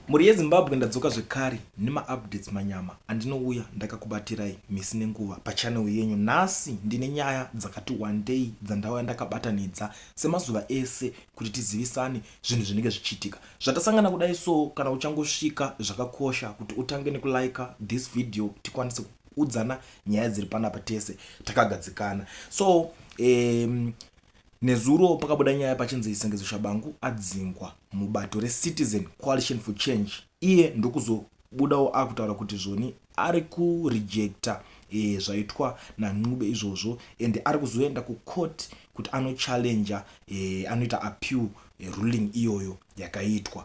Muri yeZimbabwe ndadzoka zvekare nema-updates manyama andinouya ndakakubatirai misi nenguva pachannel yenyu. Nhasi ndine nyaya dzakati wandei dzandauya ndakabatanidza semazuva ese kuti tizivisane zvinhu zvinenge zvichiitika. Zvatasangana kudai so, kana uchangosvika zvakakosha kuti utange nekulika this video tikwanise kuudzana nyaya dziri panapa tese takagadzikana. So nezuro pakabuda nyaya pachinzi Sengezo Shabangu adzingwa mubato reCitizen Coalition for Change. Iye ndokuzobudawo akutaura kuti zvoni ari kurejecta zvaitwa naNcube izvozvo and ari kuzoenda kucourt kuti anochallenga anoita appeal ruling iyoyo yakaitwa,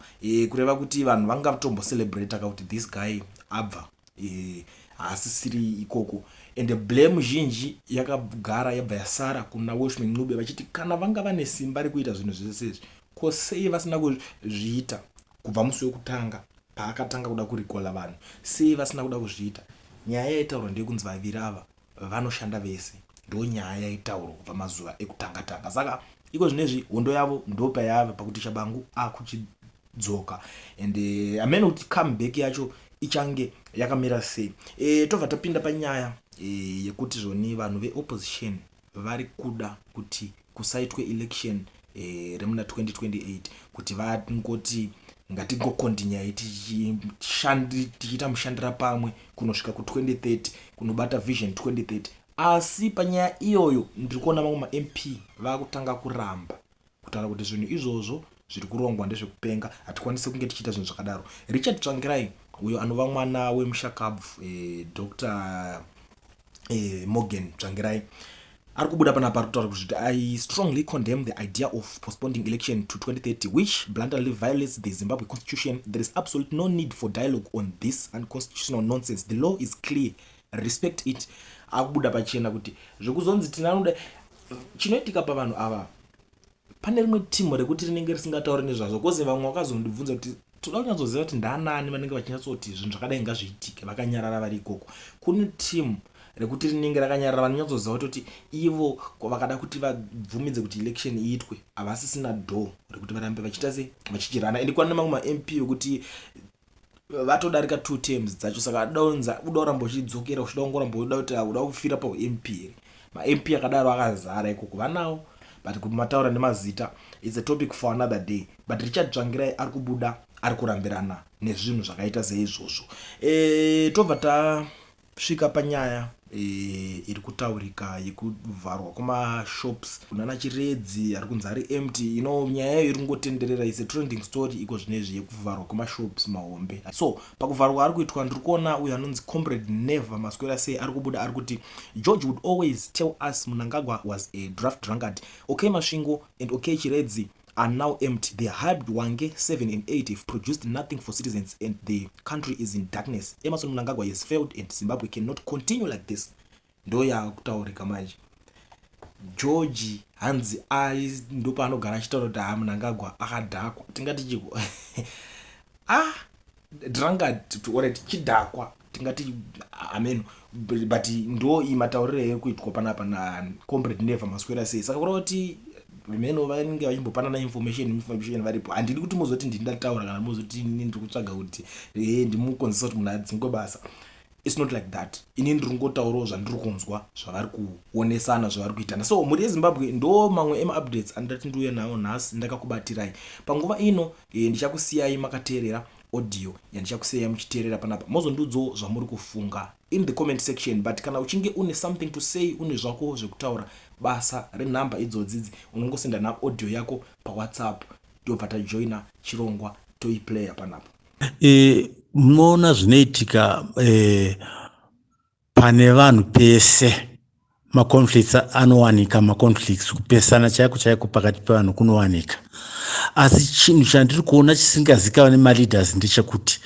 kureva kuti vanhu vangatombo-celebrate kuti this guy abva haasisiri ikoko. And blame zhinji yakagara yabva yasara kuna Welshman Ncube vachiti kana vanga vane simba rekuita zvinhu zvese izvi kosei vasina kuzviita kubva musi wekutanga paakatanga kuda kurikola vanhu, sei vasina kuda kuzviita. Nyaya yaitaurwa ndekunzi vaviri ava vanoshanda vese, ndo nyaya yaitaurwa kubva mazuva ekutanga. Saka iko zvinezvi hondo yavo ndo payava pakuti Shabangu akuchidzoka and amene kuti comeback yacho ichange yakamira sei. Tobva tapinda panyaya yekuti zvoni vanhu veopposition vari kuda kuti kusaitwe election remuna 2028 kuti vangoti ngatigokontinya tichiita mushandira pamwe kunosvika ku2030 kunobata vision 2030. Asi panyaya iyoyo ndiri kuona mamwe ma-MP vakutanga kuramba kutaura kuti zvinhu izvozvo zviri kurongwa ndezvekupenga, hatikwanisi kunge tichiita zvinhu zvakadaro. Richard Tsvangirai uyo anova mwana wemushakabvu Dr. Morgan Tsvangirai ari kubuda panapa ari kutaura kuti I strongly condemn the idea of postponing election to 2030 which bluntly violates the Zimbabwe constitution. There is absolutely no need for dialogue on this unconstitutional nonsense. The law is clear, respect it. Akubuda pachena kuti zvekuzonzi tinanoda chinoitika pavanhu ava pane rimwe timu rekuti rinenge risingatauri nezvazvo, kozi vamwe vakazondibvunza kuti toda kunyatsoziva kuti ndaanani vanenge vachinyatsoti zvinhu zvakadai ngazviitike vakanyarara vari ikoko. Kune timu rekuti rinenge rakanyarara vanonyatsoziva kuti ivo vakada kuti vabvumidze kuti election iitwe havasisina do rekuti varambe vachiita se vachichirana. And kwane mamwe ma-MP yokuti vatodarika 2 terms dzacho, saka adaunza uda kuramba uchidzokera uchida kungoramba uda kuti uda kufira pa-MP here. Ma-MP akadaro akazara ikoko vanawo, but kumataura nemazita it's a topic for another day. But Richard Tsvangirai ari kubuda ari kurambirana nezvinhu zvakaita seizvozvo. Tobva tasvika panyaya iri kutaurika yekuvharwa kwamashops. Kunana Chiredzi ari kunzi ari empty. Nyaya iri kungotenderera is a trending story iko zvinezvi yekuvharwa kwamashops mahombe. So pakuvharwa ari kuitwa ndiri kuona uyo anonzi Comrade Never Maswera sei ari kubuda ari kuti George would always tell us Mnangagwa was a draft drunkard. Okay Masvingo and okay Chiredzi are now empty. They hyped Wange 7 and 8 have produced nothing for citizens and the country is in darkness. Emmerson Mnangagwa has failed and Zimbabwe cannot continue like this. Ndo yakutaurika manje. George hanzi ndo paanogara achitaura kuti Mnangagwa akadhakwa. Tingati chiko drunkard already chidhakwa. Tingati amen, but ndo imataurire yekuitwa panapa na Comrade Never Maswera sei. Saka kuti vimeno vanenge vachimbopanana information varipo. Handidi kuti muzoti ndindataura kana muzoti ndiri kutsvaga kuti ndimukonzesa kuti munhu adzingwe basa. It's not like that. Ini ndiri kungotaurawo zvandiri kunzwa zvavari kuonesana zvavari kuitana. So muri yeZimbabwe ndo mamwe ema-updates andati ndiuya nawo nhasi ndakakubatirai. Panguva ino ndichakusiyai makateerera audio yandichakusiyai muchiteerera panapa. Mozondudzawo zvamuri kufunga in the comment section, but kana uchinge une something to say, une zvako zvekutaura, basa renhamba idzodzi unongosenda na audio yako pa WhatsApp ndobva tajoina chirongwa toiplaya panapa. Munoona zvinoitika pane vanhu pese maconflicts anowanika, maconflicts kupesana chaiko pakati pevanhu kunowanika. Asi chinhu chandiri kuona chisingazikanwa nemaleaders ndechekuti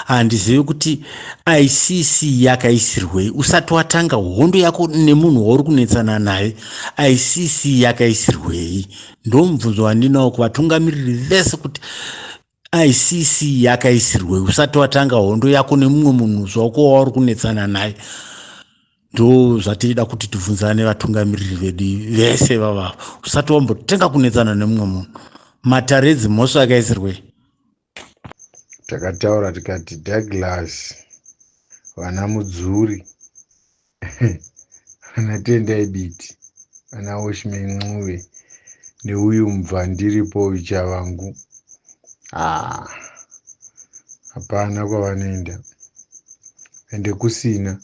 handizivi kuti ICC yakaisirwei. Usati watanga hondo yako nemunhu wauri kunetsana naye, ICC yakaisirwei? Ndo mubvunzo wandinawo kuvatungamiriri vese kuti ICC yakaisirwei usati watanga hondo yako nemumwe munhu zvako wauri kunetsana naye. Ndo zvatida kuti tibvunzane vatungamiriri vedu vese vavavo. Usati wambotenga kunetsana nemumwe munhu. Mataredzi mhosva yakaisirwei? takataura tikati Douglas, vana Mudzuri, vana Tendai Biti, vana Washman Ncube neuyu Mubvandiripo Chavangu. Hapana kwavanoenda, ende kusina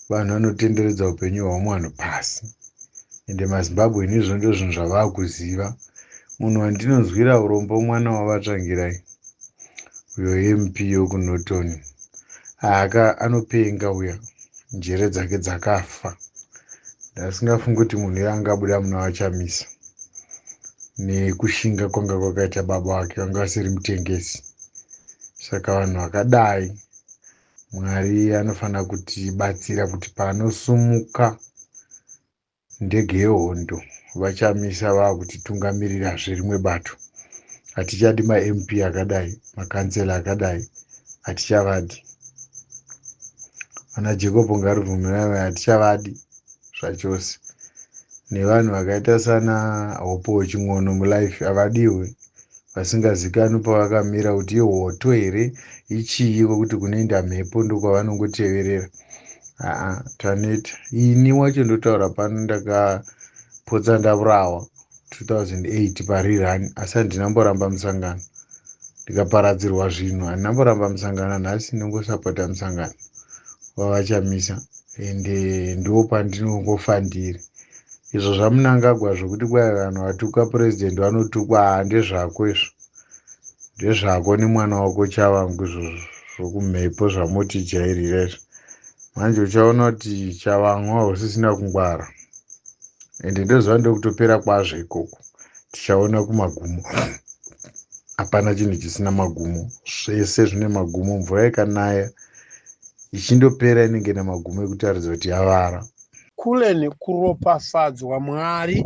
vanhu vanotenderedza upenyu hwavo vanhu pasi. Ende maZimbabwe ndizvo ndo zvinhu zvavakuziva. Munhu wandinonzwira urombo mwana wavatsvangirai, uyo MP yokuNorton, anopenga uya, njere dzake dzakafa. Ndasingafungi kuti munhu uya angabuda muna Wachamisa, nekushinga kwanga kwakaita baba wake, wanga asiri mutengesi. Saka vanhu vakadai Mwari anofanira kutibatsira kuti panosumuka ndege yehondo Vachamisa vakutitungamirirazve rimwe bato. Hatichadi maMP akadai, makansela akadai, hatichavadi. Ana Jacob Ngaruvhumirai hatichavadi zvachose. Nevanhu vakaita sana Hopo Weching'ono muLife havadiwe, vasingazikanwi pavakamira kuti ihoto here, ichii kwekuti kunoenda mhepo ndokwavanongoteverera. Taneta. Ini wacho ndotaura pano ndakapotsa ndavurawa 2008 parirani, asi handina mboramba musangano. Ndikaparadzirwa zvinhu, handina mboramba musangano, nhasi ndingosapota musangano wavachamisa, ende ndo pandinongofandiri. Izvo zvamunangagwa zvokuti kwai vanhu vatuka purezidendi vanotukwa, ndezvako izvo. Ndezvako nemwana wako Chavangu izvozvo zvokumhepo zvamoti jairira izvo. Manje uchaona kuti Chavangu hausisina kungwara. Ende ndoziva ndokutopera kwazvo ikoko. Tichaona kumagumo. Hapana chinhu chisina magumo. Zvese zvine magumo. Mvura ikanaya ichindopera inenge namagumo ekutaridza kuti yavara. Kule nekuropafadzwa, Mwari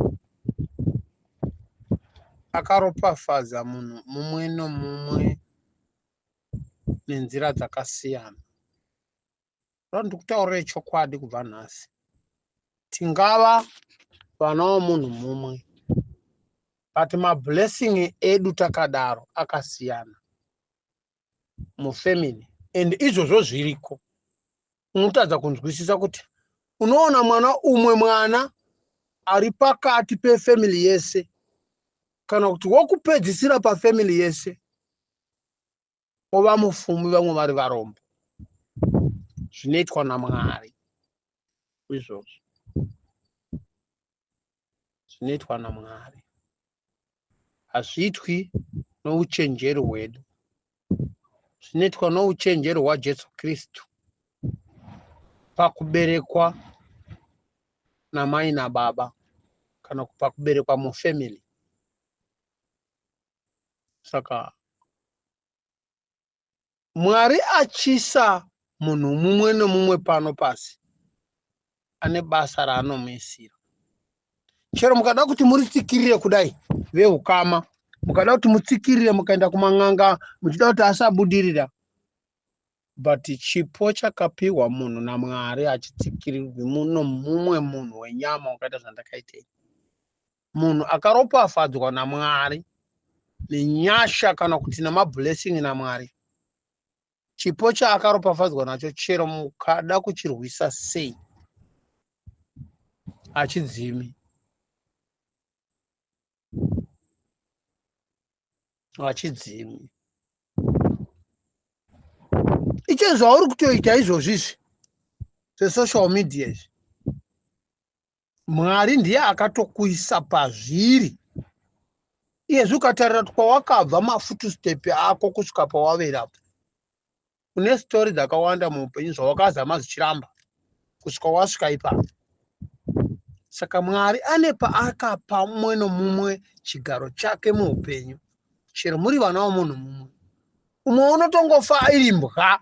akaropafadza munhu mumwe nomumwe nenzira dzakasiyana. Ndikutaurire chokwadi kubva nhasi. Tingava vana vomunhu mumwe, but mablessing edu takadaro akasiyana mufamily, and izvozvo zviriko. Unotadza kunzwisisa kuti unoona mwana ari pakati pefamily yese, kana kuti wokupedzisira pafamily yese ova mufumi, vamwe vari varombo. Zvinoitwa naMwari izvozvo, zvinoitwa naMwari. Hazviitwi nouchenjeri hwedu, zvinoitwa nouchenjeri hwaJesu Kristu pakuberekwa namai nababa, kana pakuberekwa mufamily. Saka Mwari achisa munhu mumwe nomumwe pano pasi ane basa raanomuisira. Chero mukada kuti muritsikirire kudai vehukama, mukada kuti mutsikirire mukaenda kuman'anga muchida kuti asabudirira, but chipo chakapiwa munhu naMwari hachitsikirirwi muno mumwe munhu wenyama wakaita zvandakaita. Munhu akaropafadzwa naMwari nenyasha kana kuti namablessing naMwari, chipo chaakaropafadzwa nacho, chero mukada kuchirwisa sei, hachidzimi. Hachidzimi. Icho zvauri kutoita izvozvizvi zvesocial media izvi, Mwari ndiye akatokuisa pazviri. Iyezve ukatarira kwawakabva mafutustepi ako kusvika pawaverapo, une stori dzakawanda muupenyu zvawakazama zvichiramba kusvika wasvika ipapo. Saka Mwari ane paakapa umwe nomumwe chigaro chake muupenyu, chero muri vana vomunhu mumwe. Umwe unotongofa iri mbwa,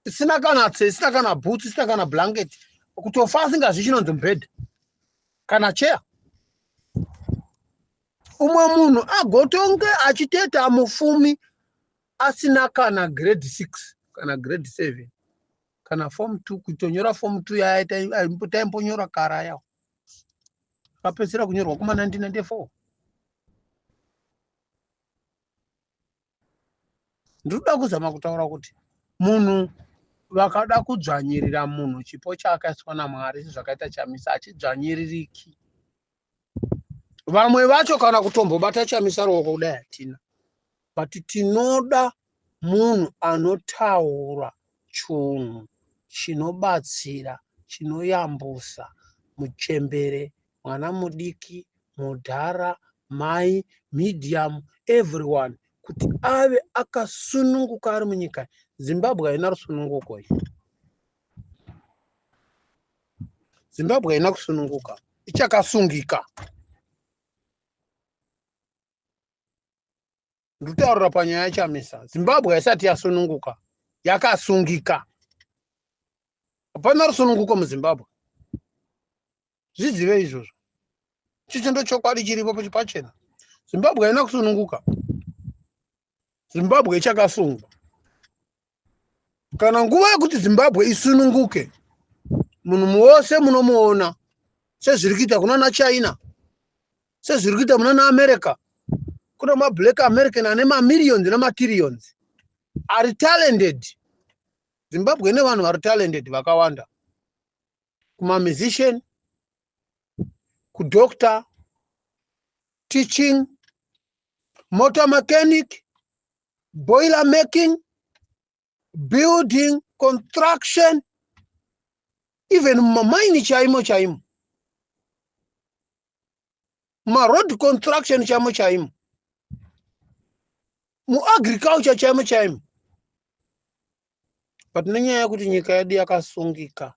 isina kana tse, isina kana bhutsu, isina kana blanketi, kutofa asingazvi chinonzi mubhedha kana cheya. Umwe munhu agotonge achiteta mufumi asina kana grade 6 kana grade 7 kana form 2, kutonyora form 2 yaya taimbonyora kara yawo, akapedzisira kunyorwa kuma 1994. Ndinoda kuzama kutaura kuti munhu vakada kudzvanyirira munhu chipo chaakaiswa naMwari zvakaita Chamisa achidzvanyiririki. Vamwe vacho kana kutombobata Chamisa ruoko kudai hatina, but tinoda munhu anotaura chinhu chinobatsira, chinoyambusa muchembere, mwana mudiki, mudhara, mai, medium, everyone, kuti ave akasununguka ari munyika. Zimbabwe haina rusununguko iyi. Zimbabwe haina kusununguka, ichakasungika. Nditaurira panyaya yaChamisa, Zimbabwe haisati yasununguka, yakasungika. Hapana rusununguko muZimbabwe. Zvizive izvozvo. Chicho ndochokwadi chiripo pachena. Zimbabwe haina kusununguka. Zimbabwe ichakasungwa. Kana nguva yekuti Zimbabwe isununguke, munhu wose munomuona sezviri kuita kuna China, sezviri kuita muna America. Kuna ma-black American ane ma-millions nama-trillions ari talented. Zimbabwe ine vanhu vari talented vakawanda, kuma-musician, kudoctor, teaching, motor mechanic, boiler making, building, construction, even mamaini chaimo, ma-road construction chaimo, mu-agriculture chaimo. But nenyaya yekuti nyika yedu yakasungika,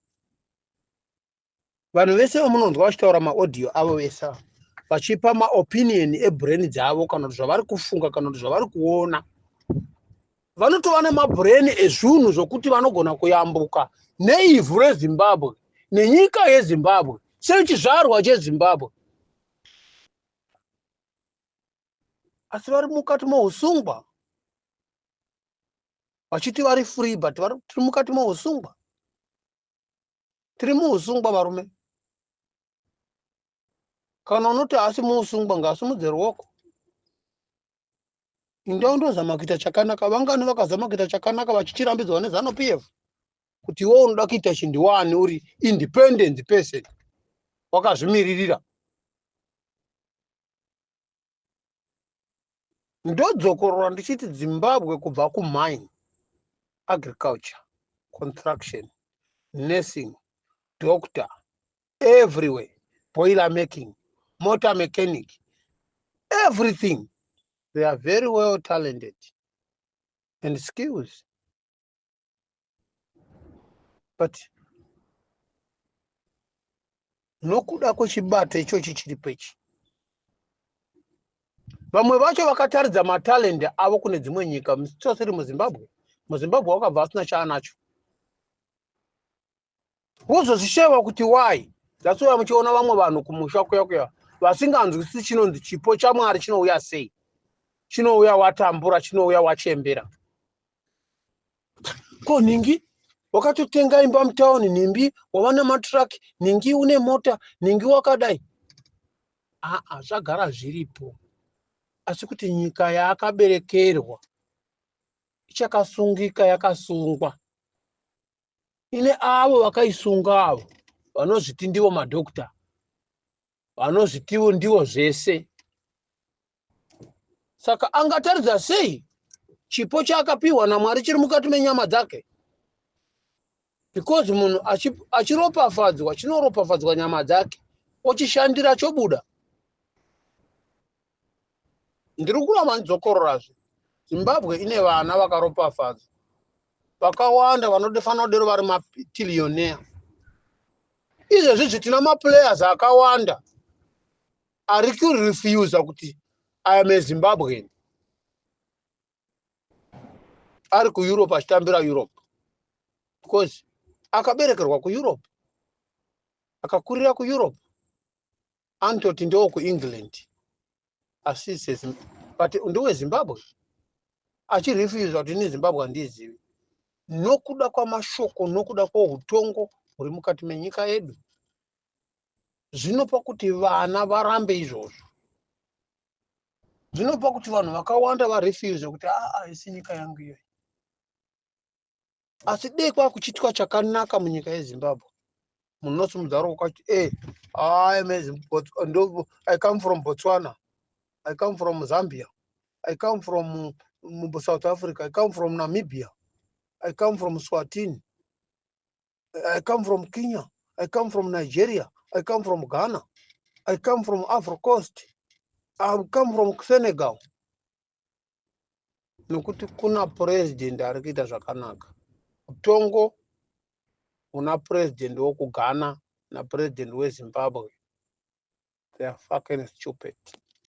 vanhu vese vamunonzwa vachitaura ma-audio avo vese vachipa ma-opinion ebrain dzavo kana kuti zvavari kufunga kana kuti zvavari kuona, vanotova nemabrain ezvinhu zvokuti vanogona kuyambuka neivhu reZimbabwe nenyika yeZimbabwe sechizvarwa cheZimbabwe, asi vari mukati mohusungwa vachiti vari free, but tiri mukati mohusungwa. Tiri muhusungwa varume. Kana unoti hasi muhusungwa ngasimudze ruoko. Inda undozama kuita chakanaka. Vangani vakazama kuita chakanaka vachichirambidzwa neZANU-PF kuti iwe unoda kuita chindiwani uri independent person wakazvimiririra. Ndodzokorora ndichiti Zimbabwe kubva kumine, agriculture, construction, nursing, doctor, everywhere, boiler making, motor mechanic, everything. They are very well talented and skills. But nokuda kwechibata ichochi chiripo ichi, vamwe vacho vakataridza matalende avo kune dzimwe nyika, musiri muZimbabwe. MuZimbabwe wakabva asina chaanacho. Wozozvishewa kuti why? That's why muchiona vamwe vanhu kumusha kuya vasinganzwisisi chinonzi chipo chaMwari chinouya sei, chinouya watambura, chinouya wachembera. Ko ningi wakatotenga imba mutauni, nimbi wava nematraki, ningi une mota, ningi wakadai. Zvagara zviripo. Asi kuti nyika yaakaberekerwa ichakasungika, yakasungwa. Ine avo vakaisunga avo vanozviti ndivo madhokta, vanozvitiwo ndivo zvese. Saka angataridza sei chipo chaakapiwa naMwari chiri mukati menyama dzake? Because munhu achiropafadzwa, chinoropafadzwa nyama dzake, ochishandira chobuda. Ndiri kuramba ndidzokorazve. Zimbabwe ine vana vakaropafadzwa vakawanda vanofanira kudero vari matiriyonea. Izvezvi tina maplayers akawanda ari kurefuse kuti I am a Zimbabwean, ari kuEurope achitambira Europe, because akaberekerwa kuEurope, akakurira kuEurope, anototi ndewo kuEngland, asise but ndiwe Zimbabwe, achirefuse kuti ini Zimbabwe handizivi. Nokuda kwamashoko, nokuda kwoutongo huri mukati menyika yedu, zvinopa kuti vana varambe izvozvo. zvinopa kuti vanhu vakawanda varefuse kuti haisi nyika yangu iyoyi. Asi dei kwakuchitwa chakanaka munyika yeZimbabwe, munosimudza ruoko kati I come from Botswana, I come from Zambia, I come from South Africa, I come from Namibia, I come from Swatini, I come from Kenya, I come from Nigeria, I come from Ghana, I come from Ivory Coast, I come from Senegal. Nekuti kuna president ari kuita zvakanaka. Utongo una president wokuGhana na president weZimbabwe. They are fucking stupid.